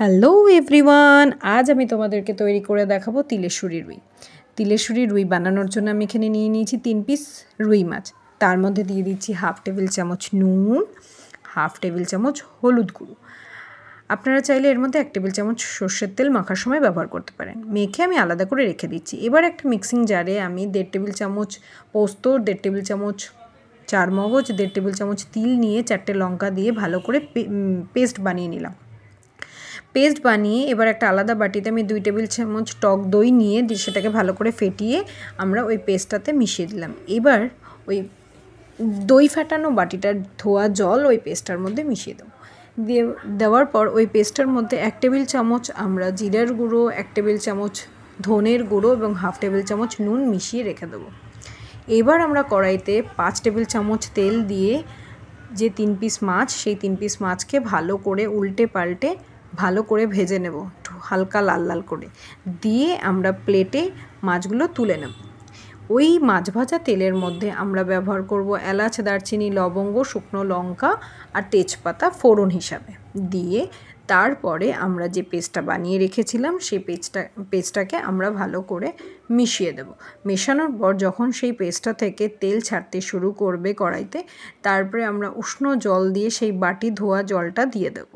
Hello everyone, আজ আমি তোমাদেরকে তৈরি করে দেখাবো তিলেশ্বরী রুই। তিলেশ্বরী রুই বানানোর জন্য আমি এখানে নিয়ে নিয়েছি 3 পিস রুই মাছ। তার মধ্যে দিয়ে দিচ্ছি 1/2 টেবিল চামচ নুন, 1/2 টেবিল চামচ হলুদ গুঁড়ো। আপনারা চাইলে এর মধ্যে 1 টেবিল চামচ সর্ষের তেল মাখার সময় ব্যবহার করতে পারেন। মেখে আমি আলাদা করে রেখে দিচ্ছি। এবার একটা মিক্সিং জারে আমি 1.5 টেবিল চামচ পোস্ত, 1.5 টেবিল চামচ চারমগজ, 1.5 টেবিল চামচ তিল নিয়ে 4টে লঙ্কা দিয়ে ভালো করে পেস্ট বানিয়ে নিলাম। পেস্ট বানিয়ে এবার একটা আলাদা বাটিতে আমি 2 টেবিল চামচ টক দই নিয়ে সেটাকে ভালো করে ফেটিয়ে আমরা ওই পেস্টটাতে মিশিয়ে দিলাম। এবার ওই দই ফাটানো বাটিটার ধোয়া জল ওই পেস্টটার মধ্যে মিশিয়ে দেবো। দেওয়ার পর ওই পেস্টটার মধ্যে 1 টেবিল চামচ আমরা জিরার গুঁড়ো, 1 টেবিল চামচ ধনের গুঁড়ো এবং 1/2 টেবিল চামচ নুন মিশিয়ে রেখে দেবো। এবার আমরা কড়াইতে 5 টেবিল চামচ তেল দিয়ে যে 3 পিস মাছ, সেই 3 পিস মাছকে ভালো করে উল্টে পাল্টে ভালো করে ভেজে নেব, একটু হালকা লাল লাল করে দিয়ে আমরা প্লেটে মাছগুলো তুলে নেব। ওই মাছ ভাজা তেলের মধ্যে আমরা ব্যবহার করব এলাচ, দারচিনি, লবঙ্গ, শুকনো লঙ্কা আর তেজপাতা ফোড়ন হিসাবে দিয়ে তারপরে আমরা যে পেস্টটা বানিয়ে রেখেছিলাম সেই পেস্টটাকে আমরা ভালো করে মিশিয়ে দেব। মেশানোর পর যখন সেই পেস্টটা থেকে তেল ছাড়তে শুরু করবে কড়াইতে, তারপরে আমরা উষ্ণ জল দিয়ে সেই বাটি ধোয়া জলটা দিয়ে দেব।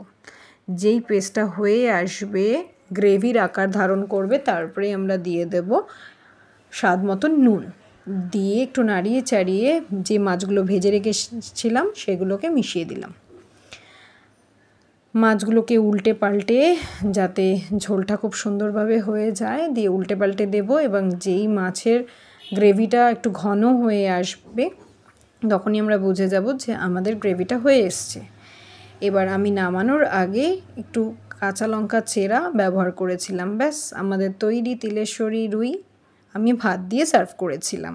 যেই পেস্টটা হয়ে আসবে, গ্রেভির আকার ধারণ করবে, তারপরে আমরা দিয়ে দেব স্বাদ মতো নুন দিয়ে একটু নাড়িয়ে চাড়িয়ে যে মাছগুলো ভেজে রেখেছিলাম সেগুলোকে মিশিয়ে দিলাম। মাছগুলোকে উল্টে পাল্টে যাতে ঝোলটা খুব সুন্দরভাবে হয়ে যায় দিয়ে উল্টে পাল্টে দেবো এবং যেই মাছের গ্রেভিটা একটু ঘন হয়ে আসবে তখনই আমরা বুঝে যাব যে আমাদের গ্রেভিটা হয়ে এসছে। এবার আমি নামানোর আগে একটু কাঁচা লঙ্কা চেরা ব্যবহার করেছিলাম। ব্যাস, আমাদের তৈরি তিলেশ্বরী রুই। আমি ভাত দিয়ে সার্ভ করেছিলাম।